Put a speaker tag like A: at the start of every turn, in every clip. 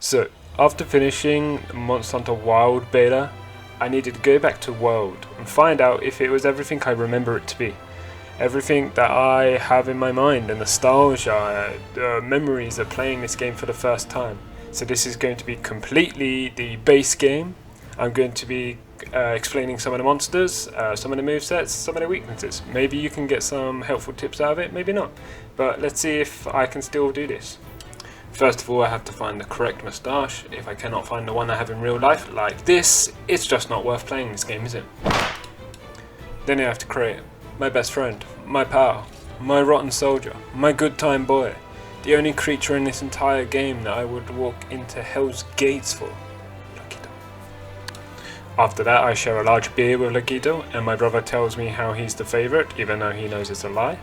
A: So, after finishing Monster Hunter Wild beta, I needed to go back to World and find out if it was everything I remember it to be. Everything that I have in my mind, the nostalgia, the memories of playing this game for the first time. So this is going to be completely the base game. I'm going to be explaining some of the monsters, some of the movesets, some of the weaknesses. Maybe you can get some helpful tips out of it, maybe not. But let's see if I can still do this. First of all, I have to find the correct moustache. If I cannot find the one I have in real life, like this, it's just not worth playing this game, is it? Then I have to create my best friend, my pal, my rotten soldier, my good time boy. The only creature in this entire game that I would walk into Hell's Gates for. Lakitu. After that, I share a large beer with Lakitu, and my brother tells me how he's the favourite, even though he knows it's a lie.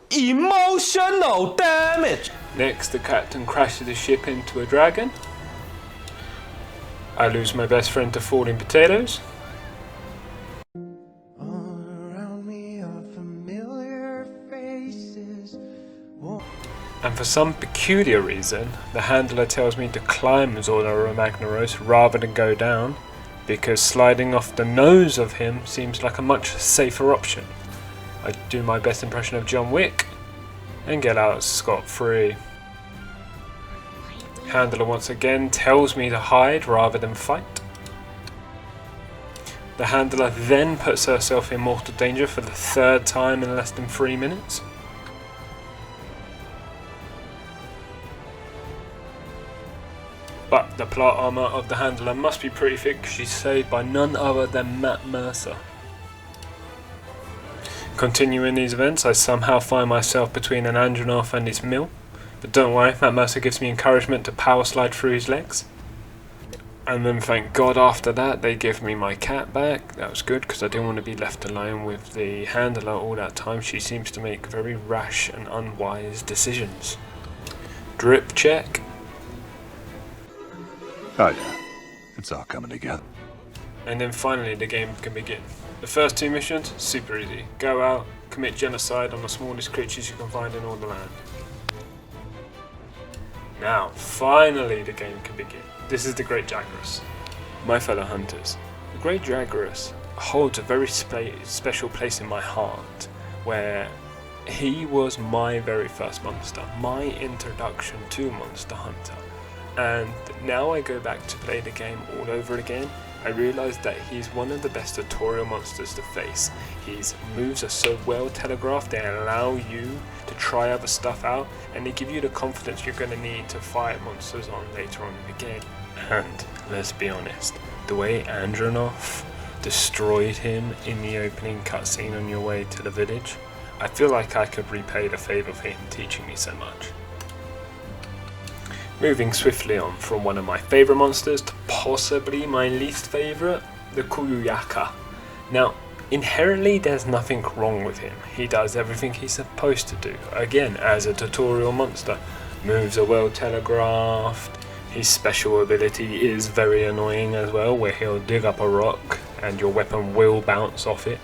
B: Emotional damage!
A: Next, the captain crashes the ship into a dragon. I lose my best friend to falling potatoes. And for some peculiar reason, the handler tells me to climb Zordon Magnaros rather than go down, because sliding off the nose of him seems like a much safer option. I do my best impression of John Wick and get out scot-free. Handler once again tells me to hide rather than fight. The handler then puts herself in mortal danger for the third time in less than 3 minutes. But the plot armor of the handler must be pretty thick. She's saved by none other than Matt Mercer. Continuing these events, I somehow find myself between an Andronov and his mill. But don't worry, Matt Mercer gives me encouragement to power slide through his legs. And then thank God after that they give me my cat back. That was good because I didn't want to be left alone with the handler all that time. She seems to make very rash and unwise decisions. Drip check.
C: Oh yeah, it's all coming together.
A: And then finally the game can begin. The first 2 missions, super easy. Go out, commit genocide on the smallest creatures you can find in all the land. Now, finally the game can begin. This is the Great Jaguarus. My fellow hunters, the Great Jaguarus holds a very special place in my heart, where he was my very first monster, my introduction to Monster Hunter. And now I go back to play the game all over again, I realise that he's one of the best tutorial monsters to face. His moves are so well telegraphed, they allow you to try other stuff out, and they give you the confidence you're going to need to fight monsters on later on in the game. And, let's be honest, the way Andronov destroyed him in the opening cutscene on your way to the village, I feel like I could repay the favour of him teaching me so much. Moving swiftly on from one of my favourite monsters to possibly my least favourite, the Kuyuyaka. Now, inherently there's nothing wrong with him. He does everything he's supposed to do. Again, as a tutorial monster, moves are well telegraphed. His special ability is very annoying as well, where he'll dig up a rock and your weapon will bounce off it.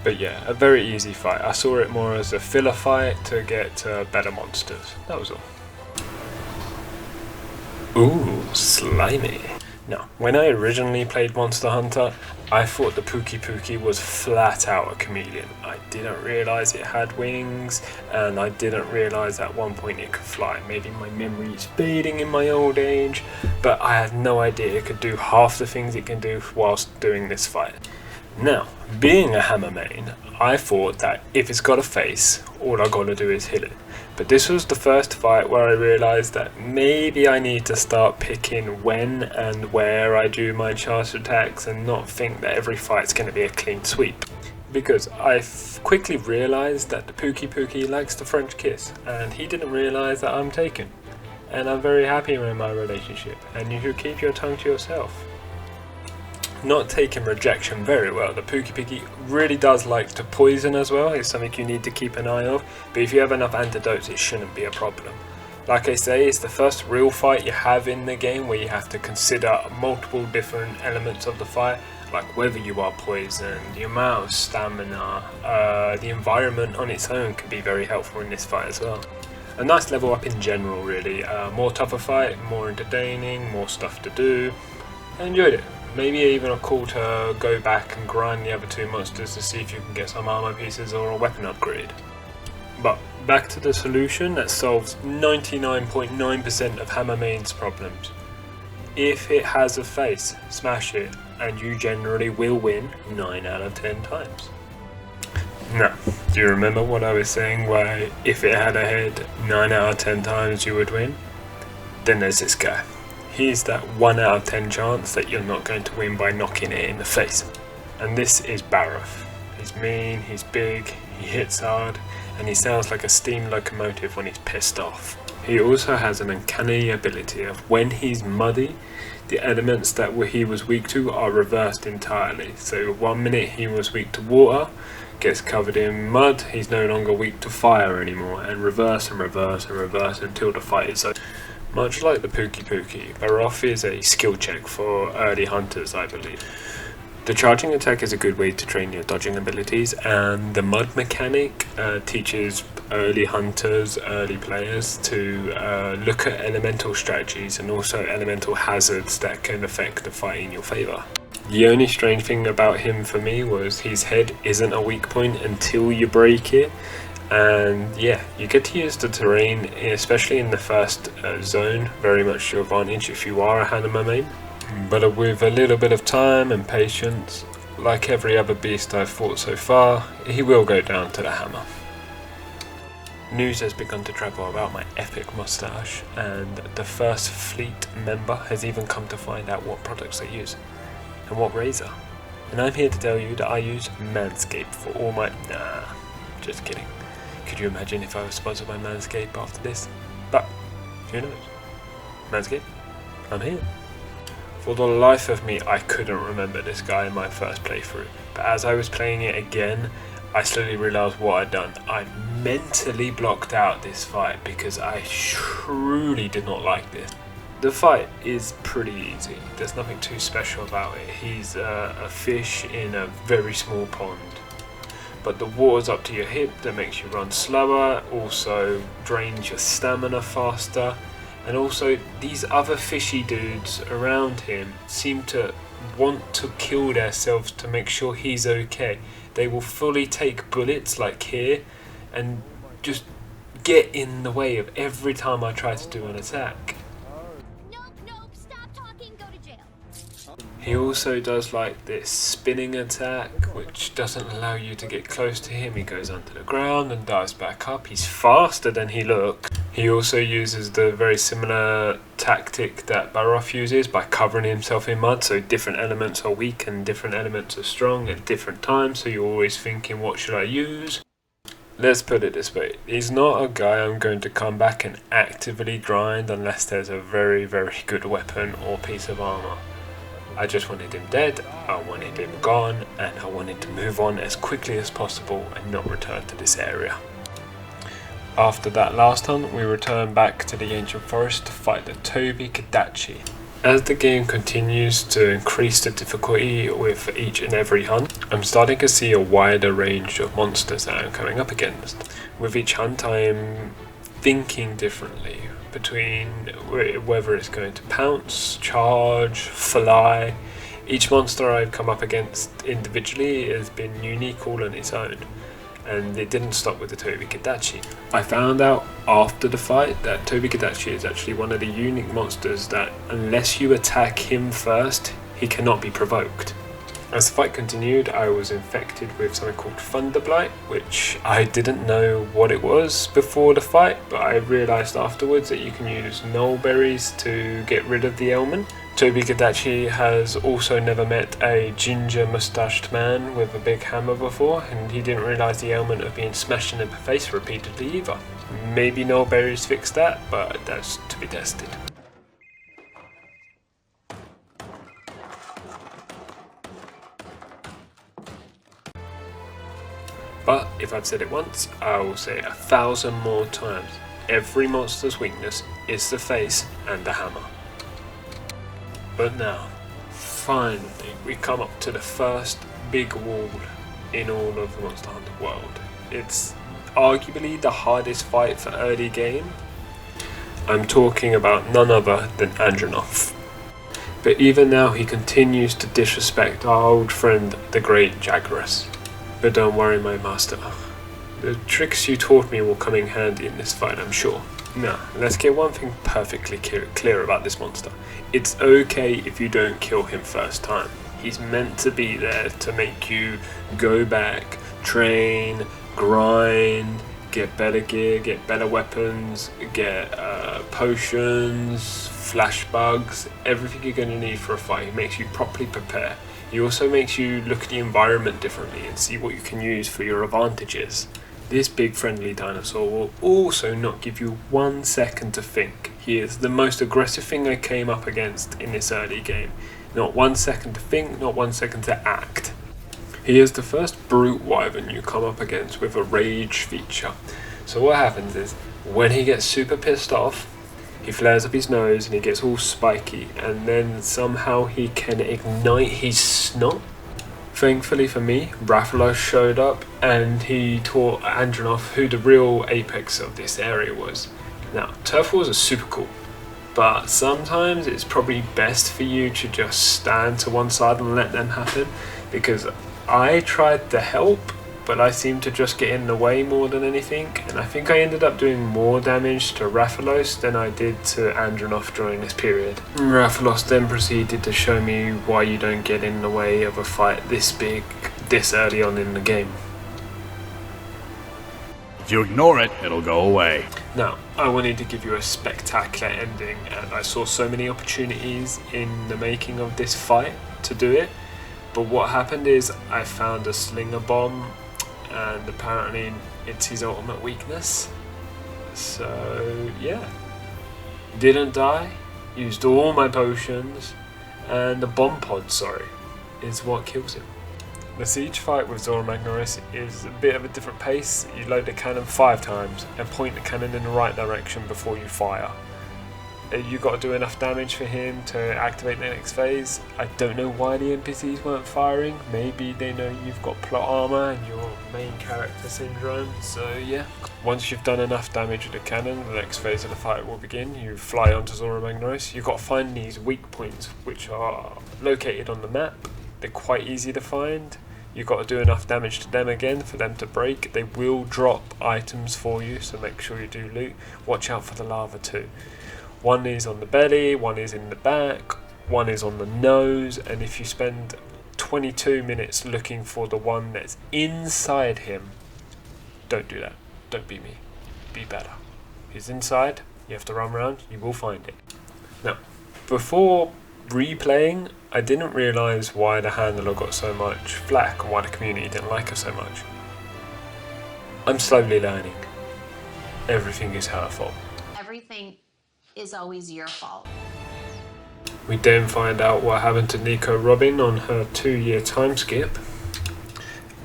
A: But yeah, a very easy fight. I saw it more as a filler fight to get better monsters. That was all. Ooh, slimy. Now, when I originally played Monster Hunter, I thought the Pookie was flat out a chameleon. I didn't realise it had wings, and I didn't realise at one point it could fly. Maybe my memory is fading in my old age, but I had no idea it could do half the things it can do whilst doing this fight. Now, being a hammer main, I thought that if it's got a face, all I gotta do is hit it. But this was the first fight where I realised that maybe I need to start picking when and where I do my charge attacks and not think that every fight's going to be a clean sweep. Because I quickly realised that the Pookie likes the French kiss, and he didn't realise that I'm taken. And I'm very happy with my relationship, and you should keep your tongue to yourself. Not taking rejection very well. The Pookie really does like to poison as well. It's something you need to keep an eye on, but if you have enough antidotes it shouldn't be a problem. Like I say, it's the first real fight you have in the game where you have to consider multiple different elements of the fight, like whether you are poisoned, the amount of stamina, the environment on its own can be very helpful in this fight as well. A nice level up in general, really. More tougher fight, more entertaining, more stuff to do. I enjoyed it. Maybe even a call to go back and grind the other two monsters to see if you can get some armor pieces or a weapon upgrade. But back to the solution that solves 99.9% of Hammer Main's problems. If it has a face, smash it, and you generally will win 9 out of 10 times. Now, do you remember what I was saying where if it had a head 9 out of 10 times you would win? Then there's this guy. He's that 1 out of 10 chance that you're not going to win by knocking it in the face. And this is Baroth. He's mean, he's big, he hits hard, and he sounds like a steam locomotive when he's pissed off. He also has an uncanny ability of when he's muddy, the elements that he was weak to are reversed entirely. So 1 minute he was weak to water, gets covered in mud, he's no longer weak to fire anymore, and reverse and reverse and reverse until the fight is over. Much like the Pookie, Baroth is a skill check for early hunters, I believe. The charging attack is a good way to train your dodging abilities, and the mud mechanic teaches early hunters, early players to look at elemental strategies and also elemental hazards that can affect the fight in your favour. The only strange thing about him for me was his head isn't a weak point until you break it, and yeah, you get to use the terrain, especially in the first zone, very much to your advantage if you are a Hammer main. But with a little bit of time and patience, like every other beast I've fought so far, he will go down to the hammer. News has begun to travel about my epic moustache, and the first fleet member has even come to find out what products I use, and what razor. And I'm here to tell you that I use Manscaped for all my... Nah, just kidding. Could you imagine if I was sponsored by Manscaped after this? But, who knows? Manscaped, I'm here. For the life of me, I couldn't remember this guy in my first playthrough, but as I was playing it again, I slowly realised what I'd done. I mentally blocked out this fight because I truly did not like this. The fight is pretty easy, there's nothing too special about it. He's a fish in a very small pond, but the water's up to your hip that makes you run slower, also drains your stamina faster. And also, these other fishy dudes around him seem to want to kill themselves to make sure he's okay. They will fully take bullets, like here, and just get in the way of every time I try to do an attack.
D: Nope, stop talking, go to jail.
A: He also does like this spinning attack, which doesn't allow you to get close to him. He goes under the ground and dives back up. He's faster than he looks. He also uses the very similar tactic that Baroth uses by covering himself in mud, so different elements are weak and different elements are strong at different times, so you're always thinking, what should I use? Let's put it this way, he's not a guy I'm going to come back and actively grind unless there's a very, very good weapon or piece of armor. I just wanted him dead, I wanted him gone, and I wanted to move on as quickly as possible and not return to this area. After that last hunt, we return back to the ancient forest to fight the Toby Kadachi. As the game continues to increase the difficulty with each and every hunt, I'm starting to see a wider range of monsters that I'm coming up against. With each hunt, I'm thinking differently between whether it's going to pounce, charge, fly. Each monster I've come up against individually has been unique all on its own. And it didn't stop with the Toby Kadachi. I found out after the fight that Toby Kadachi is actually one of the unique monsters that unless you attack him first, he cannot be provoked. As the fight continued, I was infected with something called Thunder Blight, which I didn't know what it was before the fight, but I realised afterwards that you can use null berries to get rid of the ailment. Toby Kadachi has also never met a ginger moustached man with a big hammer before, and he didn't realise the ailment of being smashed in the face repeatedly either. Maybe null berries fix that, but that's to be tested. But if I've said it once, I will say it 1,000 more times. Every monster's weakness is the face and the hammer. But now, finally, we come up to the first big wall in all of the Monster Hunter world. It's arguably the hardest fight for early game. I'm talking about none other than Andronov. But even now he continues to disrespect our old friend the Great Jagras. But don't worry, my master. The tricks you taught me will come in handy in this fight, I'm sure. Now, let's get one thing perfectly clear about this monster. It's okay if you don't kill him first time. He's meant to be there to make you go back, train, grind, get better gear, get better weapons, get potions, flash bugs, everything you're going to need for a fight. He makes you properly prepare. He also makes you look at the environment differently and see what you can use for your advantages. This big friendly dinosaur will also not give you 1 second to think. He is the most aggressive thing I came up against in this early game. Not 1 second to think, not 1 second to act. He is the first brute wyvern you come up against with a rage feature. So what happens is, when he gets super pissed off, he flares up his nose and he gets all spiky, and then somehow he can ignite his snot. Thankfully for me, Rathalos showed up and he taught Andronov who the real apex of this area was. Now, turf wars are super cool, but sometimes it's probably best for you to just stand to one side and let them happen, because I tried to help, but I seemed to just get in the way more than anything, and I think I ended up doing more damage to Rathalos than I did to Andronov during this period. Rathalos then proceeded to show me why you don't get in the way of a fight this big, this early on in the game.
E: If you ignore it, it'll go away.
A: Now, I wanted to give you a spectacular ending, and I saw so many opportunities in the making of this fight to do it, but what happened is I found a slinger bomb, and apparently it's his ultimate weakness. So yeah, didn't die, used all my potions, and the bomb pod, is what kills him. The siege fight with Zora Magnaris is a bit of a different pace. You load the cannon 5 times and point the cannon in the right direction before you fire. You got to do enough damage for him to activate the next phase. I don't know why the NPCs weren't firing. Maybe they know you've got plot armor and your main character syndrome. So yeah, once you've done enough damage with the cannon, the next phase of the fight will begin. You fly onto Zora Magnaris. You've got to find these weak points, which are located on the map. They're quite easy to find. You've got to do enough damage to them again for them to break. They will drop items for you, so make sure you do loot. Watch out for the lava too. One is on the belly, one is in the back, one is on the nose, and if you spend 22 minutes looking for the one that's inside him, don't do that. Don't be me. Be better. He's inside, you have to run around, you will find it. Now, before replaying, I didn't realise why the handler got so much flack and why the community didn't like her so much. I'm slowly learning. Everything is her fault.
F: Everything is always your fault.
A: We then find out what happened to Nico Robin on her 2-year time skip.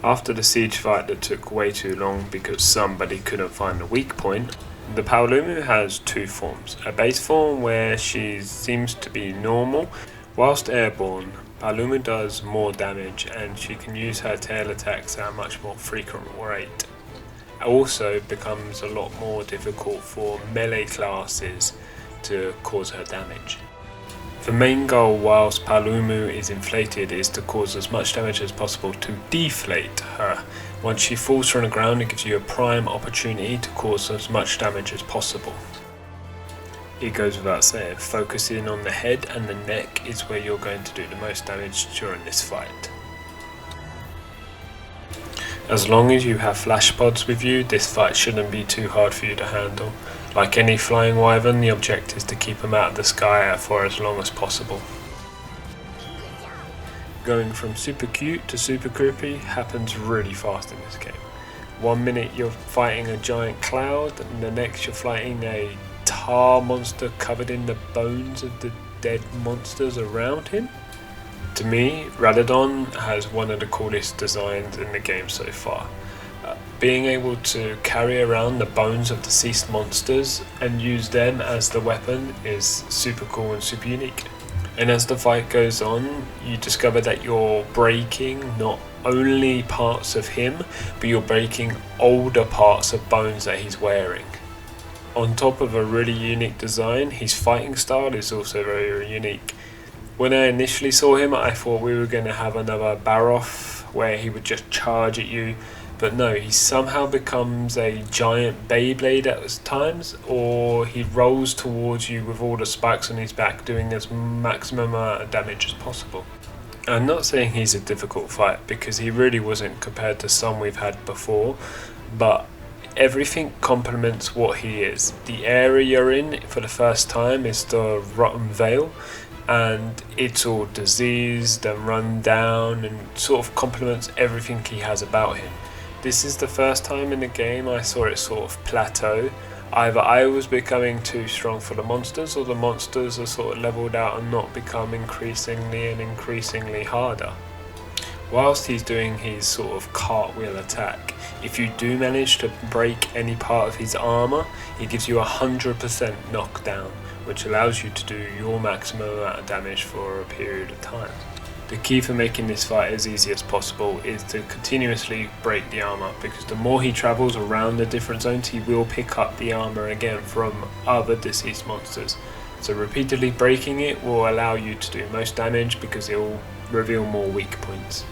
A: After the siege fight that took way too long because somebody couldn't find the weak point, the Paolumu has 2 forms. A base form where she seems to be normal. Whilst airborne, Paolumu does more damage and she can use her tail attacks at a much more frequent rate. It also becomes a lot more difficult for melee classes to cause her damage. The main goal whilst Paolumu is inflated is to cause as much damage as possible to deflate her. Once she falls from the ground, it gives you a prime opportunity to cause as much damage as possible. It goes without saying, focusing on the head and the neck is where you're going to do the most damage during this fight. As long as you have flash pods with you, this fight shouldn't be too hard for you to handle. Like any flying wyvern, the objective is to keep them out of the sky for as long as possible. Going from super cute to super creepy happens really fast in this game. 1 minute you're fighting a giant cloud, and the next you're fighting a tar monster covered in the bones of the dead monsters around him. To me, Radodon has one of the coolest designs in the game so far. Being able to carry around the bones of deceased monsters and use them as the weapon is super cool and super unique. And as the fight goes on, you discover that you're breaking not only parts of him, but you're breaking older parts of bones that he's wearing. On top of a really unique design, his fighting style is also very unique. When I initially saw him, I thought we were going to have another Baroth where he would just charge at you, but no, he somehow becomes a giant Beyblade at times, or he rolls towards you with all the spikes on his back, doing as maximum amount of damage as possible. I'm not saying he's a difficult fight, because he really wasn't compared to some we've had before, but everything complements what he is. The area you're in for the first time is the Rotten Vale, and it's all diseased and run down and sort of complements everything he has about him. This is the first time in the game I saw it sort of plateau. Either I was becoming too strong for the monsters, or the monsters are sort of leveled out and not become increasingly harder. Whilst he's doing his sort of cartwheel attack, if you do manage to break any part of his armor, he gives you 100% knockdown, which allows you to do your maximum amount of damage for a period of time. The key for making this fight as easy as possible is to continuously break the armor, because the more he travels around the different zones, he will pick up the armor again from other deceased monsters. So repeatedly breaking it will allow you to do most damage, because it will reveal more weak points.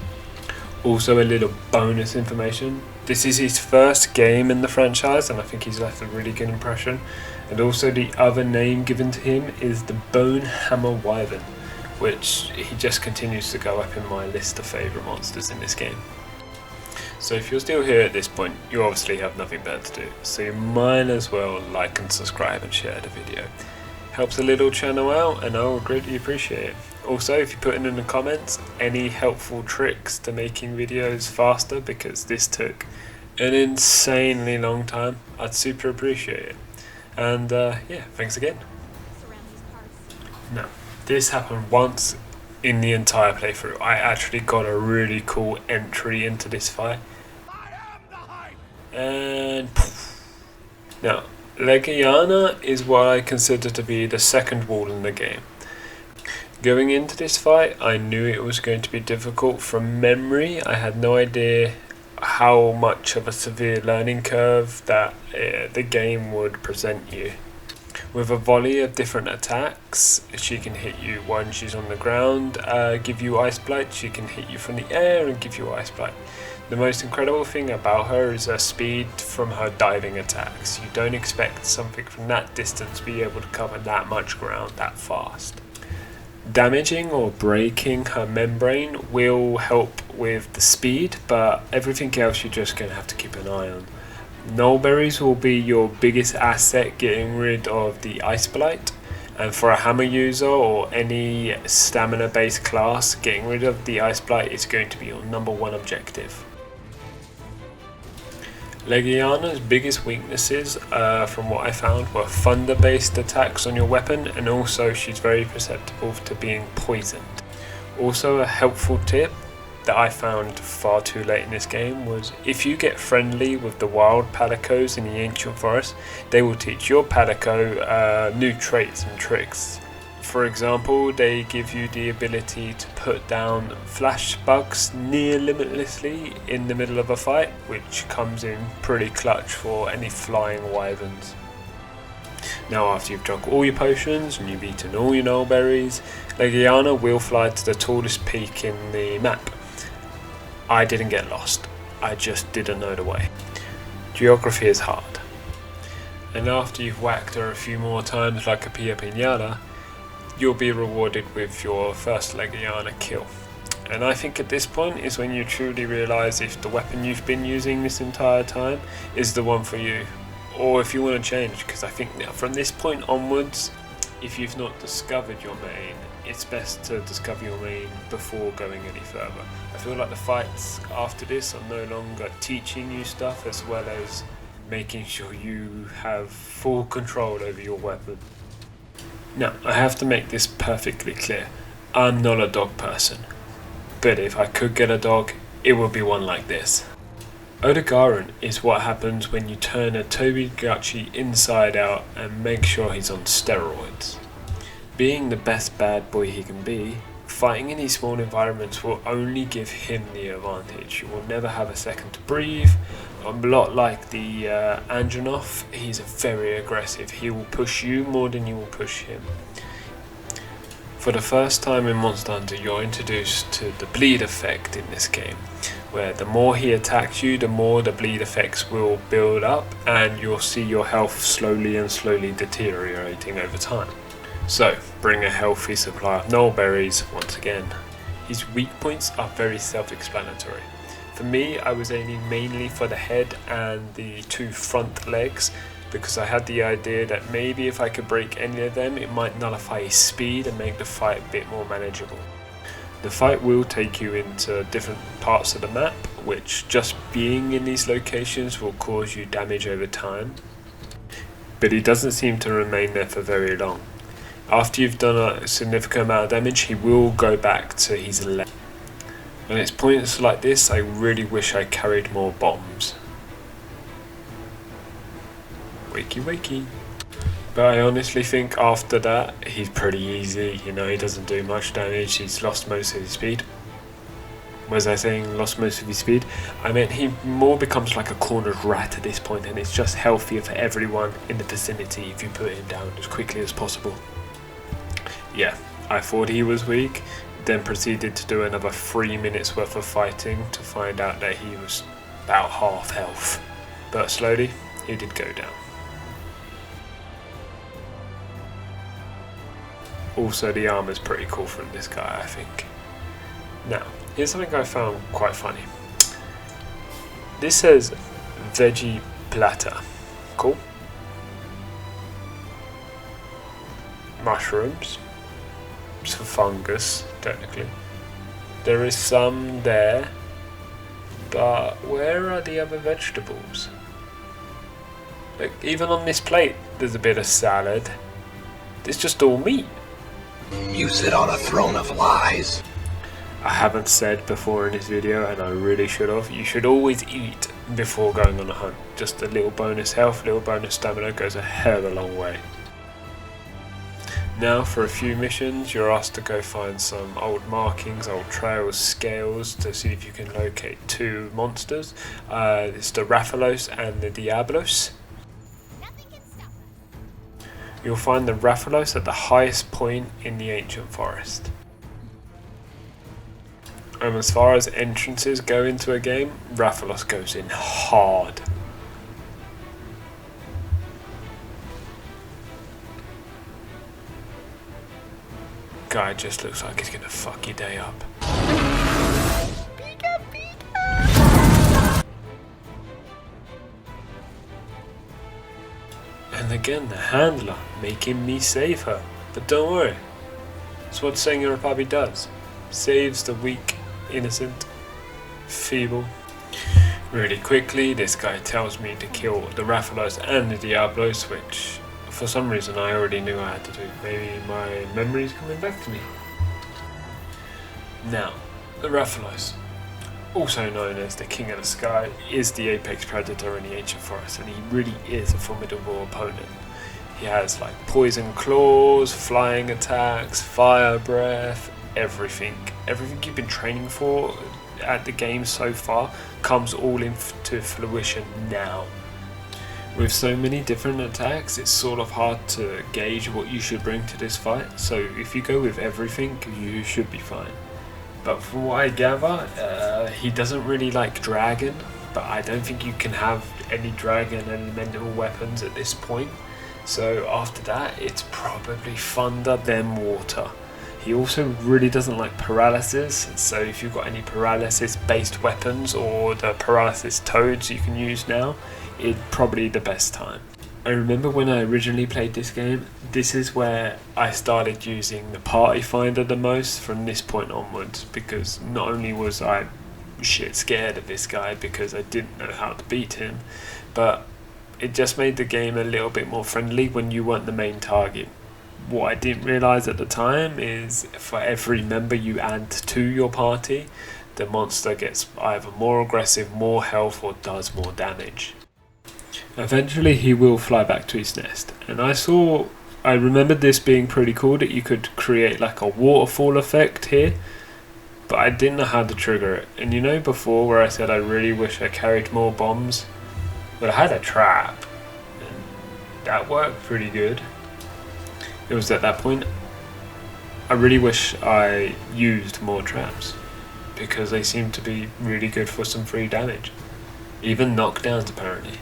A: Also, a little bonus information: this is his first game in the franchise, and I think he's left a really good impression. And also, the other name given to him is the Bone Hammer Wyvern, which he just continues to go up in my list of favourite monsters in this game. So if you're still here at this point, you obviously have nothing better to do, so you might as well like and subscribe and share the video. Helps the little channel out, and I will greatly appreciate it. Also, if you put in the comments any helpful tricks to making videos faster, because this took an insanely long time, I'd super appreciate it. And yeah, thanks again. Now, this happened once in the entire playthrough. I actually got a really cool entry into this fight. And poof. Now, Legiana is what I consider to be the second wall in the game. Going into this fight, I knew it was going to be difficult. From memory, I had no idea how much of a severe learning curve that the game would present you. With a volley of different attacks, she can hit you when she's on the ground, give you Ice Blight. She can hit you from the air and give you Ice Blight. The most incredible thing about her is her speed from her diving attacks. You don't expect something from that distance to be able to cover that much ground that fast. Damaging or breaking her membrane will help with the speed, but everything else you're just going to have to keep an eye on. Null berries will be your biggest asset, getting rid of the Ice Blight, and for a hammer user or any stamina based class, getting rid of the Ice Blight is going to be your #1 objective. Legiana's biggest weaknesses, from what I found, were thunder based attacks on your weapon, and also she's very susceptible to being poisoned. Also, a helpful tip that I found far too late in this game was, if you get friendly with the wild Palicos in the Ancient Forest, they will teach your Palico new traits and tricks. For example, they give you the ability to put down flash bugs near limitlessly in the middle of a fight, which comes in pretty clutch for any flying wyverns. Now, after you've drunk all your potions and you've eaten all your null berries, Legiana will fly to the tallest peak in the map. I didn't get lost, I just didn't know the way. Geography is hard. And after you've whacked her a few more times like a Pia Pinata, you'll be rewarded with your first Legiana kill. And I think at this point is when you truly realise if the weapon you've been using this entire time is the one for you, or if you want to change, because I think now from this point onwards, if you've not discovered your main, it's best to discover your main before going any further. I feel like the fights after this are no longer teaching you stuff, as well as making sure you have full control over your weapon. Now, I have to make this perfectly clear. I'm not a dog person, but if I could get a dog, it would be one like this. Odogaron is what happens when you turn a Toby Gucci inside out and make sure he's on steroids. Being the best bad boy he can be, fighting in these small environments will only give him the advantage. You will never have a second to breathe. A lot like the Andronov, he's very aggressive. He will push you more than you will push him. For the first time in Monster Hunter, you're introduced to the bleed effect in this game, where the more he attacks you, the more the bleed effects will build up, and you'll see your health slowly deteriorating over time. So, bring a healthy supply of Knoll berries once again. His weak points are very self-explanatory. For me, I was aiming mainly for the head and the 2 front legs, because I had the idea that maybe if I could break any of them, it might nullify his speed and make the fight a bit more manageable. The fight will take you into different parts of the map, which just being in these locations will cause you damage over time, but he doesn't seem to remain there for very long. After you've done a significant amount of damage, he will go back to his left. And it's points like this I really wish I carried more bombs. Wakey wakey. But I honestly think after that, he's pretty easy. You know, he doesn't do much damage. He's lost most of his speed. Was I saying lost most of his speed? I meant he more becomes like a cornered rat at this point, and it's just healthier for everyone in the vicinity if you put him down as quickly as possible. Yeah, I thought he was weak, then proceeded to do another 3 minutes worth of fighting to find out that he was about half health. But slowly, he did go down. Also, the armor's pretty cool from this guy, I think. Now, here's something I found quite funny. This says veggie platter. Cool. Mushrooms. It's for fungus, technically. There is some there, but where are the other vegetables? Like, even on this plate, there's a bit of salad. It's just all meat.
C: You sit on a throne of lies.
A: I haven't said before in this video, and I really should have, you should always eat before going on a hunt. Just a little bonus health, little bonus stamina goes a hell of a long way. Now for a few missions, you're asked to go find some old markings, old trails, scales to see if you can locate 2 monsters. It's the Rathalos and the Diablos.
D: Nothing can stop us.
A: You'll find the Rathalos at the highest point in the ancient forest. And as far as entrances go into a game, Rathalos goes in hard. Guy just looks like he's gonna fuck your day up. And again, the handler making me save her. But don't worry, it's what Senor Rapabi does. Saves the weak, innocent, feeble. Really quickly, this guy tells me to kill the Rathalos and the Diablos, which for some reason I already knew I had to do. Maybe my memory's coming back to me. Now, the Rathalos, also known as the King of the Sky, is the apex predator in the ancient forest, and he really is a formidable opponent. He has like poison claws, flying attacks, fire breath, everything. Everything you've been training for at the game so far comes all into fruition now. With so many different attacks, it's sort of hard to gauge what you should bring to this fight, so if you go with everything, you should be fine. But from what I gather, he doesn't really like dragon, but I don't think you can have any dragon elemental weapons at this point. So after that, it's probably thunder, then water. He also really doesn't like paralysis, so if you've got any paralysis based weapons or the paralysis toads you can use now, it's probably the best time. I remember when I originally played this game, this is where I started using the party finder the most from this point onwards, because not only was I shit scared of this guy because I didn't know how to beat him, but it just made the game a little bit more friendly when you weren't the main target. What I didn't realise at the time is for every member you add to your party, the monster gets either more aggressive, more health, or does more damage. Eventually he will fly back to his nest, and I saw I remembered this being pretty cool, that you could create like a waterfall effect here, but I didn't know how to trigger it. And you know before where I said I really wish I carried more bombs? Well, I had a trap, and that worked pretty good. It was at that point I really wish I used more traps, because they seem to be really good for some free damage. Even knockdowns apparently.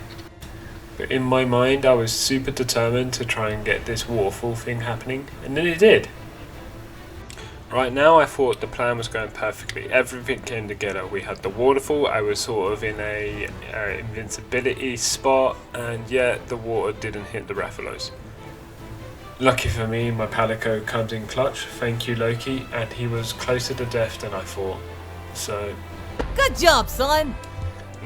A: But in my mind I was super determined to try and get this waterfall thing happening, and then it did. Right now I thought the plan was going perfectly. Everything came together. We had the waterfall, I was sort of in a invincibility spot, and yet the water didn't hit the Rathalos. Lucky for me, my Palico comes in clutch, thank you Loki, and he was closer to death than I thought. So...
G: Good job, son!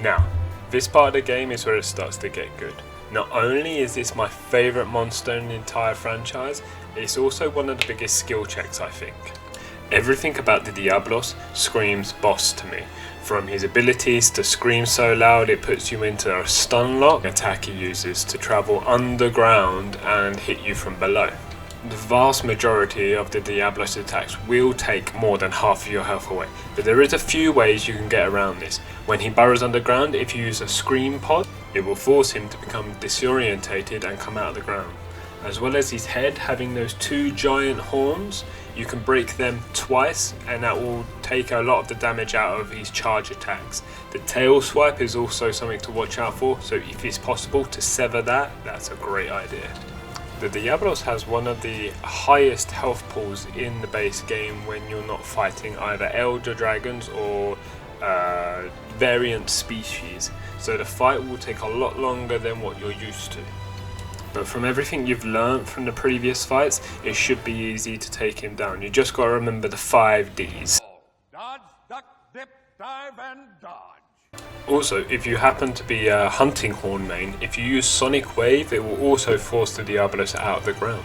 A: Now, this part of the game is where it starts to get good. Not only is this my favourite monster in the entire franchise, it's also one of the biggest skill checks I think. Everything about the Diablos screams boss to me. From his abilities to scream so loud it puts you into a stun lock attack he uses to travel underground and hit you from below. The vast majority of the Diablos attacks will take more than half of your health away, but there is a few ways you can get around this. When he burrows underground, if you use a scream pod, it will force him to become disorientated and come out of the ground. As well as his head having those two giant horns, you can break them twice and that will take a lot of the damage out of his charge attacks. The tail swipe is also something to watch out for, so if it's possible to sever that, that's a great idea. The Diablos has one of the highest health pools in the base game when you're not fighting either Elder Dragons or variant species, so the fight will take a lot longer than what you're used to. But from everything you've learned from the previous fights, it should be easy to take him down. You just gotta remember the 5 Ds.
C: Dodge, duck, dip, dive, and dodge.
A: Also, if you happen to be a hunting horn main, if you use Sonic Wave, it will also force the Diablos out of the ground.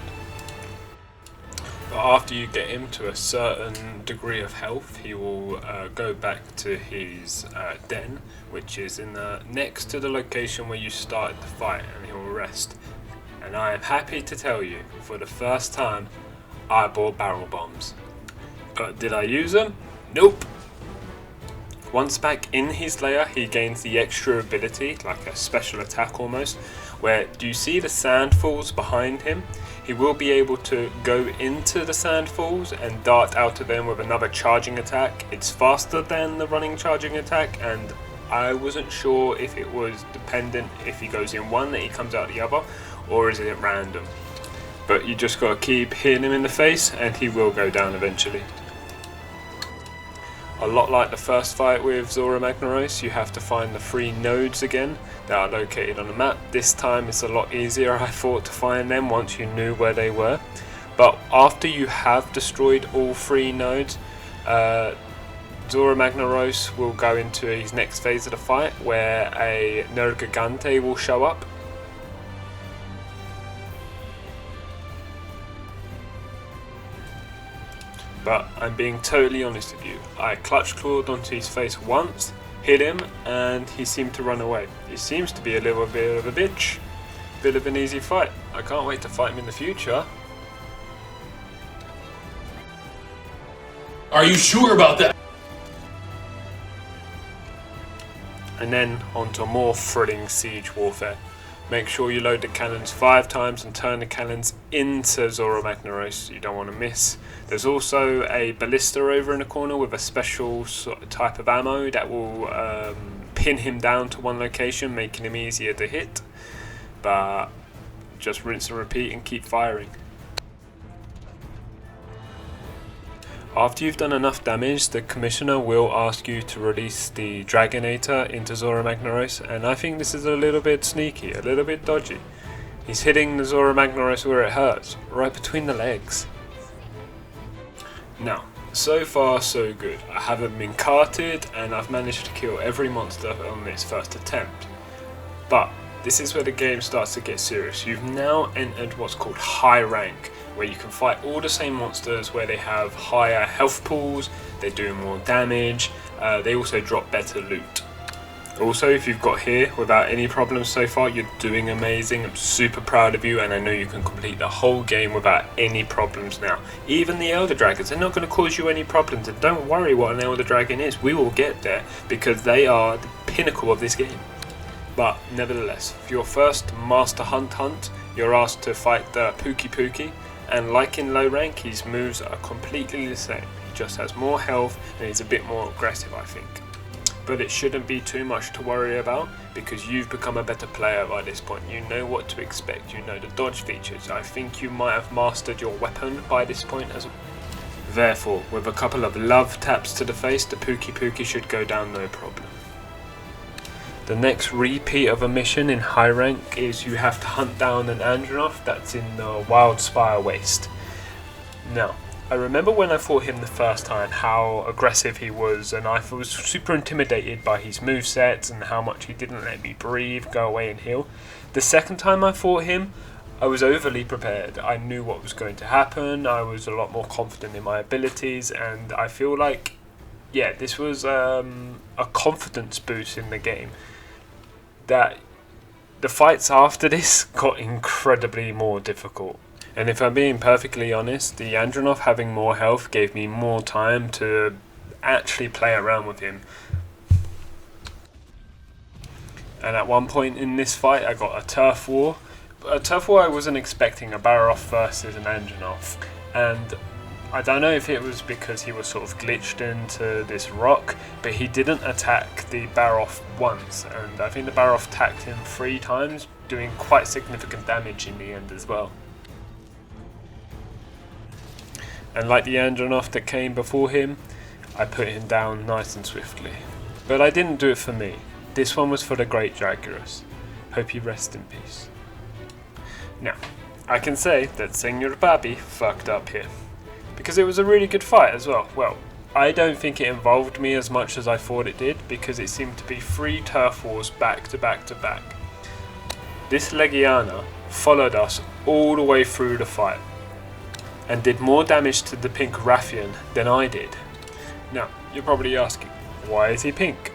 A: But after you get him to a certain degree of health, he will go back to his den, which is in next to the location where you started the fight, and he will rest. And I am happy to tell you, for the first time, I bought barrel bombs. But did I use them? Nope. Once back in his lair, he gains the extra ability, like a special attack almost, where do you see the sand falls behind him? He will be able to go into the sand falls and dart out of them with another charging attack. It's faster than the running charging attack, and I wasn't sure if it was dependent if he goes in one that he comes out the other, or is it random. But you just gotta keep hitting him in the face and he will go down eventually. A lot like the first fight with Zora Magnaros, you have to find the 3 nodes again that are located on the map. This time it's a lot easier, I thought, to find them once you knew where they were. But after you have destroyed all 3 nodes, Zora Magnaros will go into his next phase of the fight where a Nergigante will show up. But I'm being totally honest with you, I clutch clawed onto his face once, hit him, and he seemed to run away. He seems to be a little bit of a bitch. Bit of an easy fight. I can't wait to fight him in the future.
B: Are you sure about that?
A: And then on to more thrilling siege warfare. Make sure you load the cannons 5 times and turn the cannons into Zora Magnaros. You don't want to miss. There's also a ballista over in the corner with a special type of ammo that will pin him down to one location, making him easier to hit. But just rinse and repeat and keep firing. After you've done enough damage, the Commissioner will ask you to release the Dragonator into Zora Magnaros, and I think this is a little bit sneaky, a little bit dodgy. He's hitting the Zora Magnaros where it hurts, right between the legs. Now, so far so good. I haven't been carted and I've managed to kill every monster on this first attempt. But this is where the game starts to get serious. You've now entered what's called high rank, where you can fight all the same monsters, where they have higher health pools, they do more damage, they also drop better loot. Also, if you've got here without any problems so far, you're doing amazing. I'm super proud of you, and I know you can complete the whole game without any problems now. Even the Elder Dragons, they're not going to cause you any problems, and don't worry what an Elder Dragon is. We will get there, because they are the pinnacle of this game. But nevertheless, for your first Master Hunt, you're asked to fight the Pookie, and like in low rank, his moves are completely the same. He just has more health, and he's a bit more aggressive, I think. But it shouldn't be too much to worry about, because you've become a better player by this point. You know what to expect, you know the dodge features. I think you might have mastered your weapon by this point as well. Therefore, with a couple of love taps to the face, the Pookie should go down no problem. The next repeat of a mission in high rank is you have to hunt down an Andronov that's in the Wild Spire Waste. Now, I remember when I fought him the first time how aggressive he was, and I was super intimidated by his movesets and how much he didn't let me breathe, go away and heal. The second time I fought him, I was overly prepared. I knew what was going to happen, I was a lot more confident in my abilities, and I feel like, yeah, this was a confidence boost in the game. That the fights after this got incredibly more difficult. And if I'm being perfectly honest, the Andronov having more health gave me more time to actually play around with him. And at one point in this fight I got a turf war. A turf war I wasn't expecting, a Barroth versus an Andronov. And I don't know if it was because he was sort of glitched into this rock, but he didn't attack the Barroth once. And I think the Barroth attacked him 3 times, doing quite significant damage in the end as well. And like the Andronov that came before him, I put him down nice and swiftly. But I didn't do it for me. This one was for the Great Jaguars. Hope you rest in peace. Now, I can say that Senor Babi fucked up here, because it was a really good fight as well. Well, I don't think it involved me as much as I thought it did, because it seemed to be 3 turf wars back to back to back. This Legiana followed us all the way through the fight, and did more damage to the pink Raffian than I did. Now, you're probably asking, why is he pink?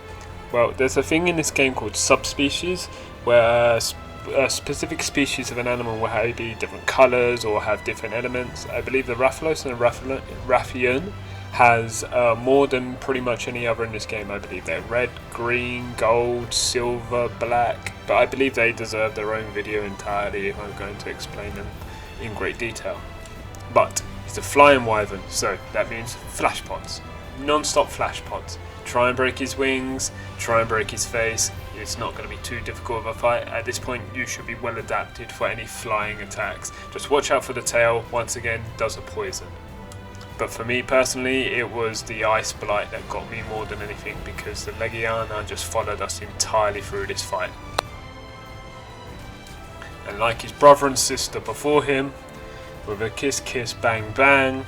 A: Well, there's a thing in this game called subspecies, where a specific species of an animal will have be different colours or have different elements. I believe the Rathalos and the Raffian has more than pretty much any other in this game. I believe they're red, green, gold, silver, black, but I believe they deserve their own video entirely if I'm going to explain them in great detail. But he's a flying wyvern, so that means flash pods. Non-stop flash pods. Try and break his wings, try and break his face. It's not going to be too difficult of a fight. At this point you should be well adapted for any flying attacks. Just watch out for the tail, once again, does a poison. But for me personally, it was the Ice Blight that got me more than anything, because the Legiana just followed us entirely through this fight. And like his brother and sister before him, with a kiss kiss bang bang,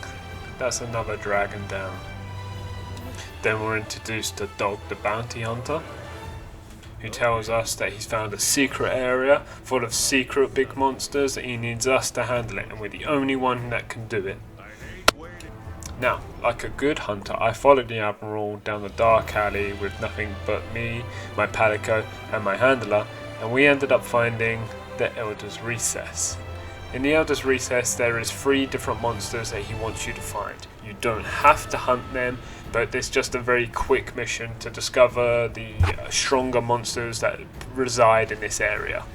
A: that's another dragon down. Then we're introduced to Dog the Bounty Hunter, who tells us that he's found a secret area full of secret big monsters that he needs us to handle it, and we're the only one that can do it. Now, like a good hunter, I followed the Admiral down the dark alley with nothing but me, my Palico and my handler, and we ended up finding the Elder's Recess. In the Elder's Recess there is 3 different monsters that he wants you to find. You don't have to hunt them, but it's just a very quick mission to discover the stronger monsters that reside in this area.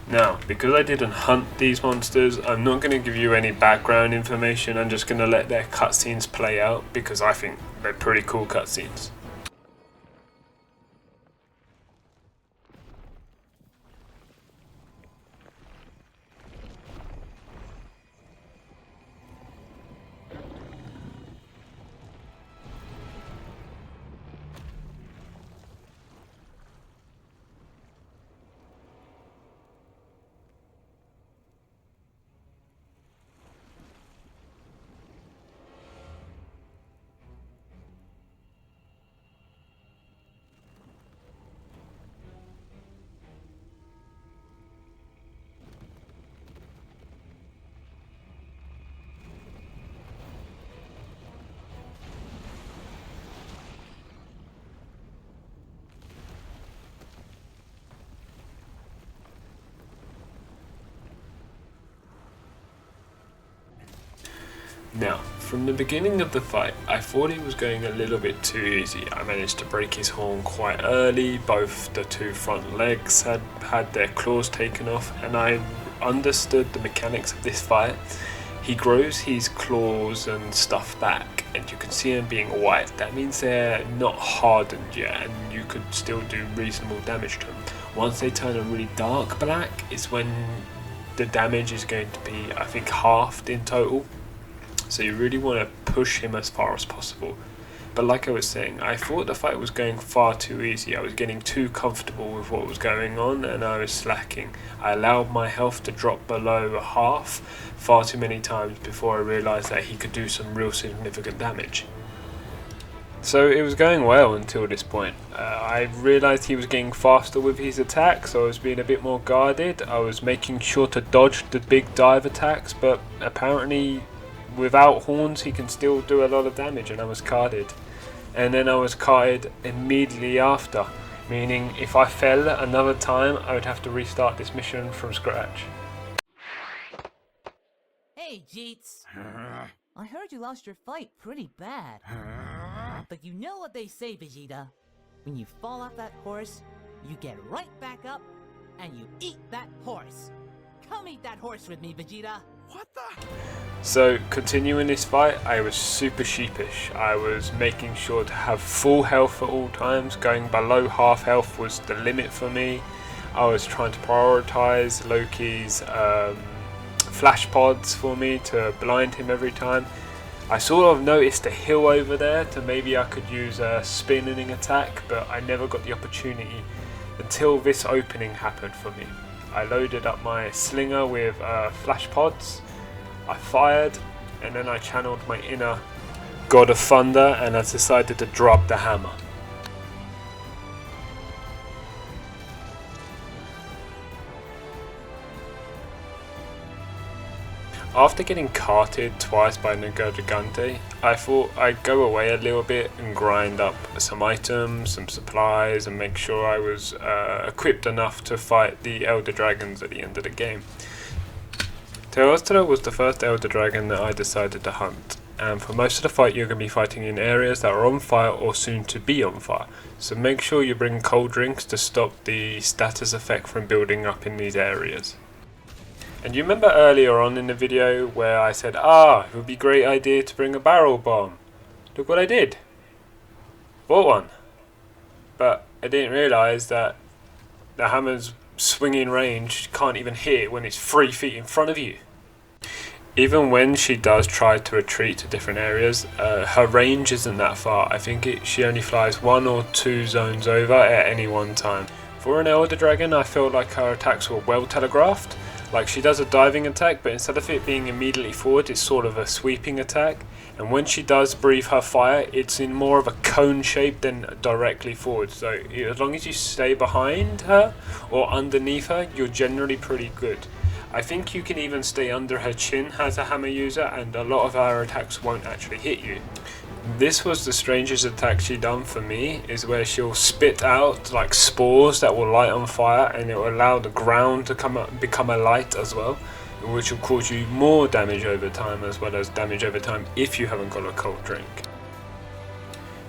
A: Now, because I didn't hunt these monsters, I'm not going to give you any background information. I'm just going to let their cutscenes play out, because I think they're pretty cool cutscenes. Now, from the beginning of the fight, I thought he was going a little bit too easy. I managed to break his horn quite early, both the two front legs had their claws taken off, and I understood the mechanics of this fight. He grows his claws and stuff back, and you can see them being white. That means they're not hardened yet, and you could still do reasonable damage to them. Once they turn a really dark black is when the damage is going to be, I think, halved in total. So you really want to push him as far as possible. But like I was saying, I thought the fight was going far too easy. I was getting too comfortable with what was going on and I was slacking. I allowed my health to drop below half far too many times before I realised that he could do some real significant damage. So it was going well until this point. I realised he was getting faster with his attacks, so I was being a bit more guarded. I was making sure to dodge the big dive attacks, but apparently without horns he can still do a lot of damage, and I was carded. And then I was carded immediately after, meaning if I fell another time I would have to restart this mission from scratch.
G: Hey, Jeets. I heard you lost your fight pretty bad. But you know what they say, Vegeta. When you fall off that horse, you get right back up and you eat that horse. Come eat that horse with me, Vegeta.
E: What the?
A: So continuing this fight, I was super sheepish. I was making sure to have full health at all times. Going below half health was the limit for me. I was trying to prioritize Loki's flash pods for me to blind him every time. I sort of noticed a hill over there to maybe I could use a spinning attack, but I never got the opportunity until this opening happened for me. I loaded up my slinger with flash pods, I fired, and then I channeled my inner God of Thunder and I decided to drop the hammer. After getting carted twice by Gigante, I thought I'd go away a little bit and grind up some items, some supplies, and make sure I was equipped enough to fight the Elder Dragons at the end of the game. Teostra was the first Elder Dragon that I decided to hunt, and for most of the fight you're going to be fighting in areas that are on fire or soon to be on fire, so make sure you bring cold drinks to stop the status effect from building up in these areas. And you remember earlier on in the video where I said, it would be a great idea to bring a barrel bomb. Look what I did. Bought one. But I didn't realise that the hammer's swinging range can't even hit it when it's 3 feet in front of you. Even when she does try to retreat to different areas, her range isn't that far. I think she only flies 1 or 2 zones over at any one time. For an Elder Dragon, I feel like her attacks were well telegraphed. Like, she does a diving attack, but instead of it being immediately forward, it's sort of a sweeping attack. And when she does breathe her fire, it's in more of a cone shape than directly forward. So as long as you stay behind her or underneath her, you're generally pretty good. I think you can even stay under her chin as a hammer user, and a lot of her attacks won't actually hit you. This was the strangest attack she done for me, is where she'll spit out like spores that will light on fire, and it will allow the ground to become alight as well, which will cause you more damage over time, as well as damage over time if you haven't got a cold drink.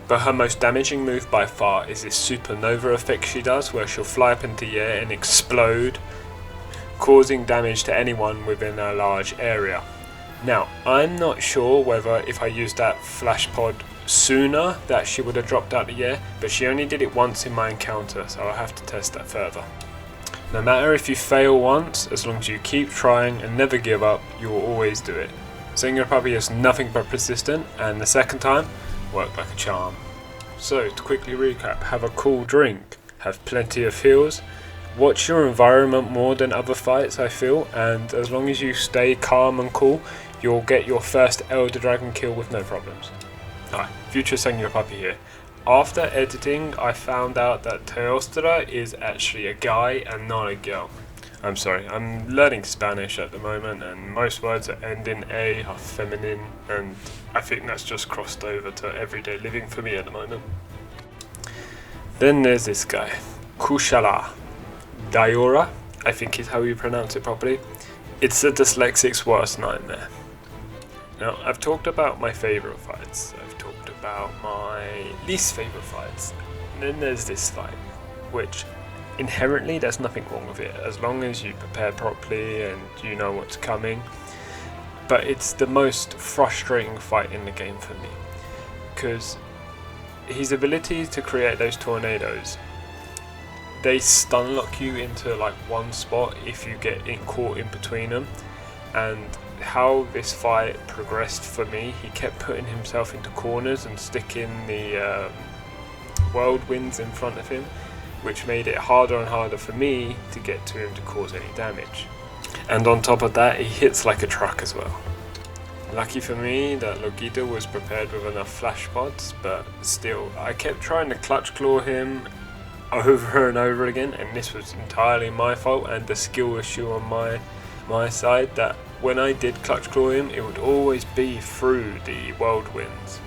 A: But her most damaging move by far is this supernova effect she does, where she'll fly up into the air and explode, causing damage to anyone within a large area. Now, I'm not sure whether if I used that flash pod sooner that she would have dropped out the air, but she only did it once in my encounter, so I'll have to test that further. No matter if you fail once, as long as you keep trying and never give up, you will always do it. Sengoku Puppy is nothing but persistent, and the second time worked like a charm. So, to quickly recap, have a cool drink, have plenty of heals, watch your environment more than other fights, I feel, and as long as you stay calm and cool, you'll get your first Elder Dragon kill with no problems. Alright, future Sengoku Puppy here. After editing, I found out that Teostra is actually a guy and not a girl. I'm sorry, I'm learning Spanish at the moment, and most words that end in A are feminine, and I think that's just crossed over to everyday living for me at the moment. Then there's this guy, Kushala Diora, I think is how you pronounce it properly. It's a dyslexic's worst nightmare. Now, I've talked about my favourite fights, I've talked about my least favourite fights, and then there's this fight, which inherently there's nothing wrong with it, as long as you prepare properly and you know what's coming, but it's the most frustrating fight in the game for me, because his ability to create those tornadoes, they stun lock you into like one spot if you get caught in between them, and how this fight progressed for me, he kept putting himself into corners and sticking the whirlwinds in front of him, which made it harder and harder for me to get to him to cause any damage. And on top of that, he hits like a truck as well. Lucky for me that Logita was prepared with enough flash pods, but still, I kept trying to clutch claw him over and over again, and this was entirely my fault and the skill issue on my side, that when I did clutch claw him, it would always be through the whirlwinds.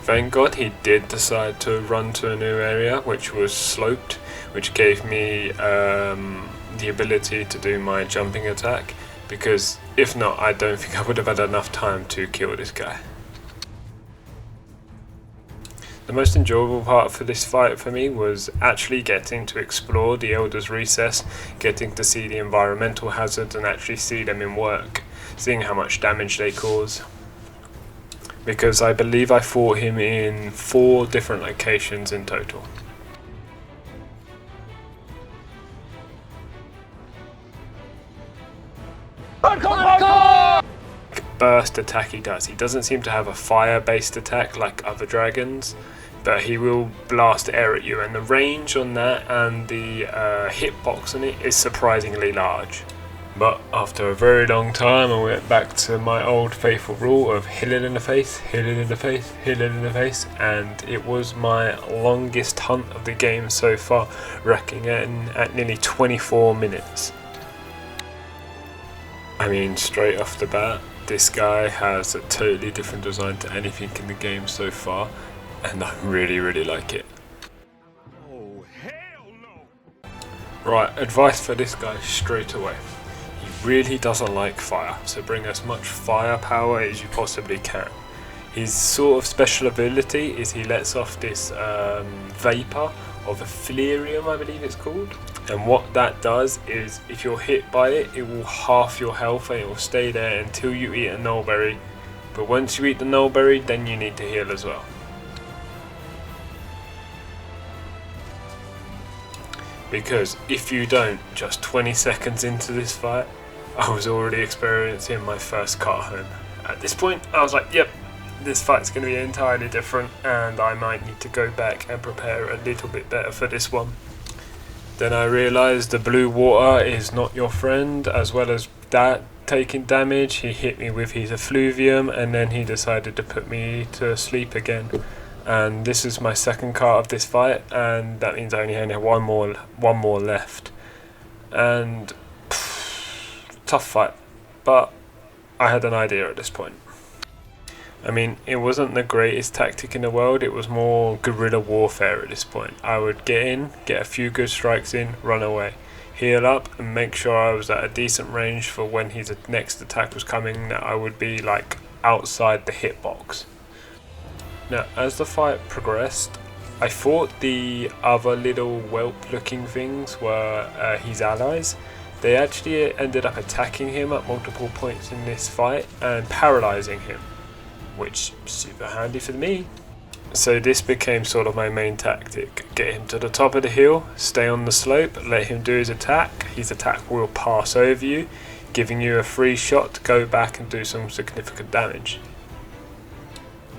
A: Thank God he did decide to run to a new area which was sloped, which gave me the ability to do my jumping attack, because if not, I don't think I would have had enough time to kill this guy. The most enjoyable part for this fight for me was actually getting to explore the Elder's Recess, getting to see the environmental hazards and actually see them in work, seeing how much damage they cause. Because I believe I fought him in 4 different locations in total. Burst attack he does. He doesn't seem to have a fire-based attack like other dragons, but he will blast air at you, and the range on that and the hitbox on it is surprisingly large. But after a very long time, I went back to my old faithful rule of hit it in the face, hit it in the face, hit it in the face, and it was my longest hunt of the game so far, racking in at nearly 24 minutes. I mean, straight off the bat, this guy has a totally different design to anything in the game so far, and I really, really like it.
E: Oh, hell no!
A: Right, advice for this guy straight away. He really doesn't like fire, so bring as much firepower as you possibly can. His sort of special ability is he lets off this vapor of Ethereum, I believe it's called. And what that does is, if you're hit by it, it will half your health and it will stay there until you eat a nullberry. But once you eat the nullberry, then you need to heal as well. Because if you don't, just 20 seconds into this fight, I was already experiencing my first car home. At this point, I was like, yep, this fight's going to be entirely different and I might need to go back and prepare a little bit better for this one. Then I realised the blue water is not your friend, as well as that taking damage. He hit me with his effluvium and then he decided to put me to sleep again. And this is my second card of this fight, and that means I only have one more left. And tough fight, but I had an idea at this point. I mean, it wasn't the greatest tactic in the world, it was more guerrilla warfare at this point. I would get in, get a few good strikes in, run away, heal up and make sure I was at a decent range for when his next attack was coming, that I would be like outside the hitbox. Now, as the fight progressed, I thought the other little whelp looking things were his allies. They actually ended up attacking him at multiple points in this fight and paralysing him, which is super handy for me. So this became sort of my main tactic. Get him to the top of the hill, stay on the slope, let him do his attack. His attack will pass over you, giving you a free shot to go back and do some significant damage.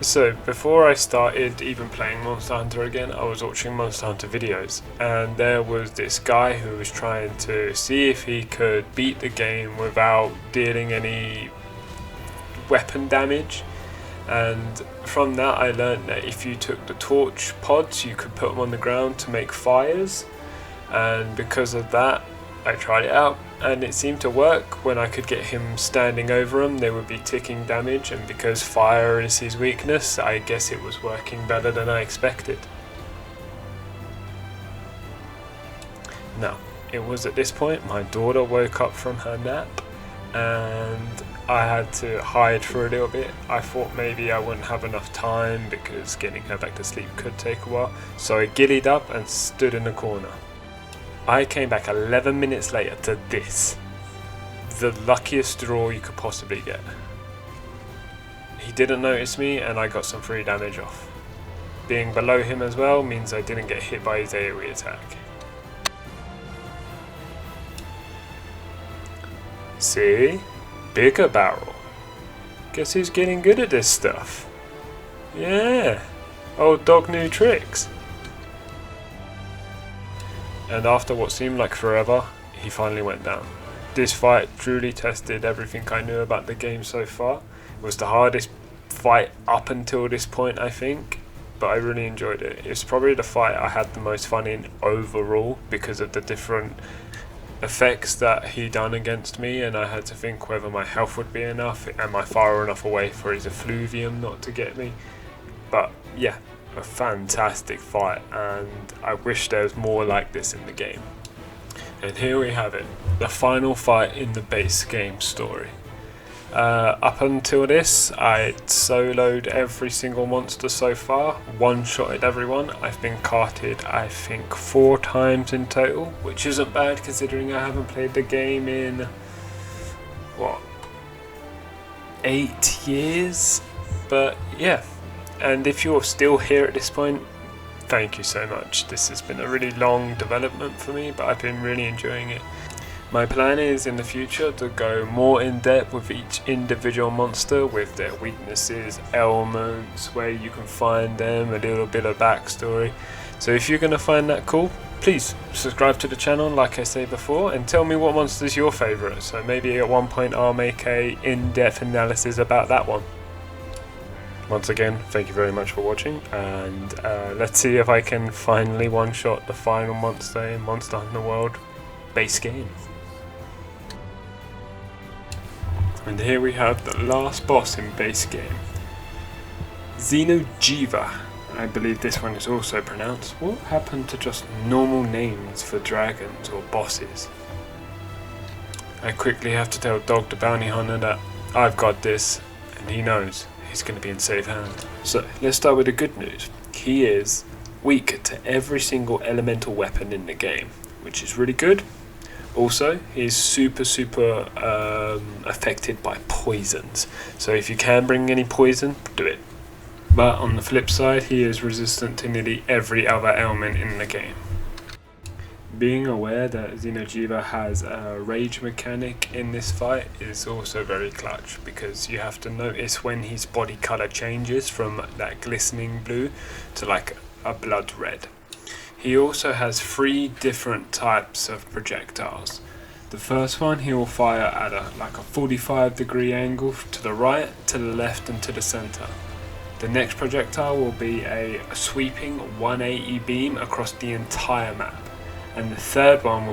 A: So before I started even playing Monster Hunter again, I was watching Monster Hunter videos, and there was this guy who was trying to see if he could beat the game without dealing any weapon damage. And from that I learned that if you took the torch pods, you could put them on the ground to make fires, and because of that I tried it out and it seemed to work. When I could get him standing over them, they would be ticking damage, and because fire is his weakness, I guess it was working better than I expected. Now, it was at this point my daughter woke up from her nap, and I had to hide for a little bit. I thought maybe I wouldn't have enough time because getting her back to sleep could take a while. So I gillied up and stood in the corner. I came back 11 minutes later to this. The luckiest draw you could possibly get. He didn't notice me and I got some free damage off. Being below him as well means I didn't get hit by his AoE attack. See? Bigger barrel. Guess who's getting good at this stuff? Yeah, old dog knew tricks. And after what seemed like forever, he finally went down. This fight truly tested everything I knew about the game so far. It was the hardest fight up until this point, I think, but I really enjoyed it. It's probably the fight I had the most fun in overall because of the different effects that he done against me, and I had to think whether my health would be enough, am I far enough away for his effluvium not to get me. But yeah, a fantastic fight, and I wish there was more like this in the game. And here we have it, the final fight in the base game story. Up until this, I soloed every single monster so far, one-shotted everyone. I've been carted, I think, 4 times in total, which isn't bad considering I haven't played the game in, what, 8 years? But yeah, and if you're still here at this point, thank you so much. This has been a really long development for me, but I've been really enjoying it. My plan is in the future to go more in depth with each individual monster, with their weaknesses, ailments, where you can find them, a little bit of backstory. So if you're going to find that cool, please subscribe to the channel like I said before, and tell me what monster is your favourite. So maybe at one point I'll make a in-depth analysis about that one. Once again, thank you very much for watching, and let's see if I can finally one-shot the final monster in Monster Hunter World base game. And here we have the last boss in base game, Xenojiva. I believe this one is also pronounced. What happened to just normal names for dragons or bosses? I quickly have to tell Dog the Bounty Hunter that I've got this, and he knows he's going to be in safe hands. So let's start with the good news. He is weak to every single elemental weapon in the game, which is really good. Also, he's super affected by poisons, so if you can bring any poison, do it. But on the flip side, he is resistant to nearly every other ailment in the game. Being aware that Xenojiva has a rage mechanic in this fight is also very clutch, because you have to notice when his body colour changes from that glistening blue to like a blood red. He also has 3 different types of projectiles. The first one he will fire at a 45-degree angle to the right, to the left and to the centre. The next projectile will be a sweeping 180 beam across the entire map. And the third one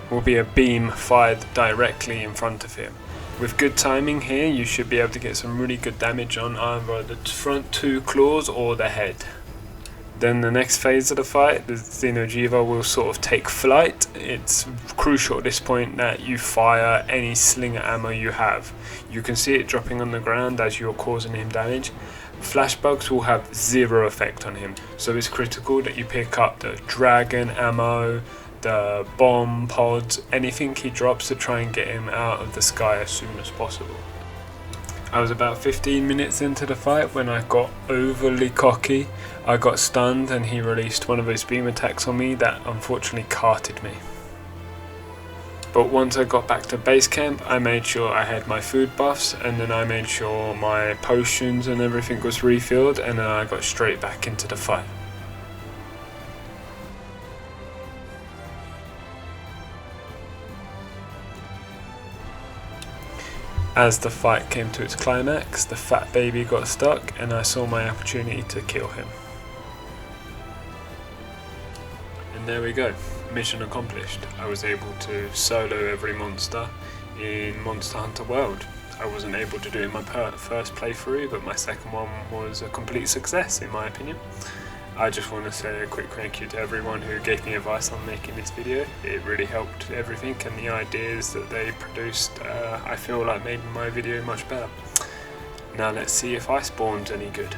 A: will be a beam fired directly in front of him. With good timing here, you should be able to get some really good damage on either the front 2 claws or the head. Then the next phase of the fight, the Xenojiva will sort of take flight. It's crucial at this point that you fire any slinger ammo you have. You can see it dropping on the ground as you're causing him damage. Flashbugs will have 0 effect on him, so it's critical that you pick up the dragon ammo, the bomb pods, anything he drops to try and get him out of the sky as soon as possible. I was about 15 minutes into the fight when I got overly cocky. I got stunned and he released one of his beam attacks on me that unfortunately carted me. But once I got back to base camp, I made sure I had my food buffs, and then I made sure my potions and everything was refilled, and then I got straight back into the fight. As the fight came to its climax, the fat baby got stuck and I saw my opportunity to kill him. And there we go, mission accomplished. I was able to solo every monster in Monster Hunter World. I wasn't able to do it in my first playthrough, but my second one was a complete success in my opinion. I just want to say a quick thank you to everyone who gave me advice on making this video. It really helped everything, and the ideas that they produced I feel like made my video much better. Now let's see if Iceborne's any good.